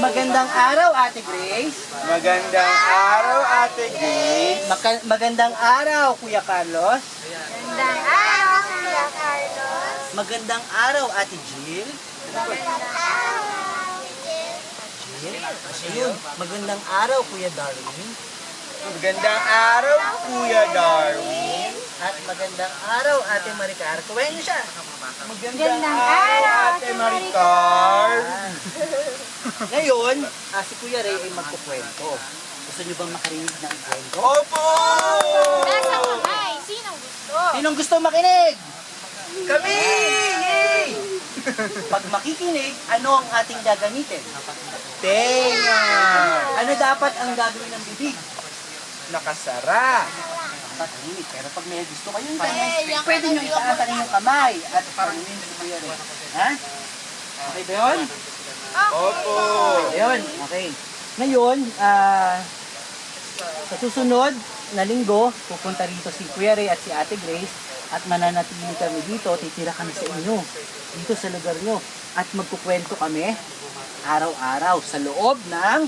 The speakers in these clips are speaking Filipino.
Magandang araw, Ate Grace. Magandang araw, Ate Grace. Magandang araw, Kuya Carlos. Magandang araw, Kuya Carlos. Magandang araw, Ate Jill. Magandang araw, Jill? Ayun. Magandang araw, Kuya Darwin. Magandang araw, Kuya Darwin. At magandang araw, Ate Maricar. Kuwain niyo siya. Magandang araw, Ate Maricar. Ngayon, si Kuya Ray ay magkukwento. Gusto niyo bang makarinig ng kwento? Opo! Nasa kamay. Sinong gusto? Sinong gusto makinig? Kami! Yay! Pag makikinig, ano ang ating gagamitin? Tenga! Ano dapat ang gagawin ng bibig? Nakasara. Dapat tahimik. Pero pag may gusto kayong tanong, pwede nyo itaasan yung kamay at tanungin si Kuya Ray. Ha? Okay ba yun? Opo! Ayun, okay. Ngayon, sa susunod na linggo, pupunta rito si Kuya Ray at si Ate Grace at mananatili kami dito, titira kami sa inyo, dito sa lugar nyo. At magkukwento kami araw-araw sa loob ng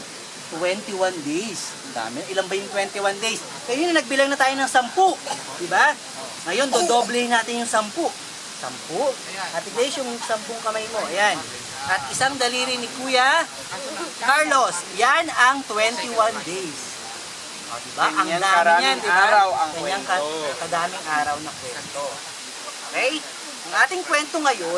21 days. Ang dami. Ilan ba yung 21 days? Kaya yun, nagbilang na tayo ng 10. Diba? Ngayon, dodoblehin natin yung 10. 10. Ate Grace, yung 10 kamay mo. Ayan. At isang daliri ni Kuya Carlos. Yan ang 21 days. O, diba? Ang Ganyan dami karaming niyan, diba? araw ang Ganyan kwento. kadaming araw na kwento. Okay? Ang ating kwento ngayon,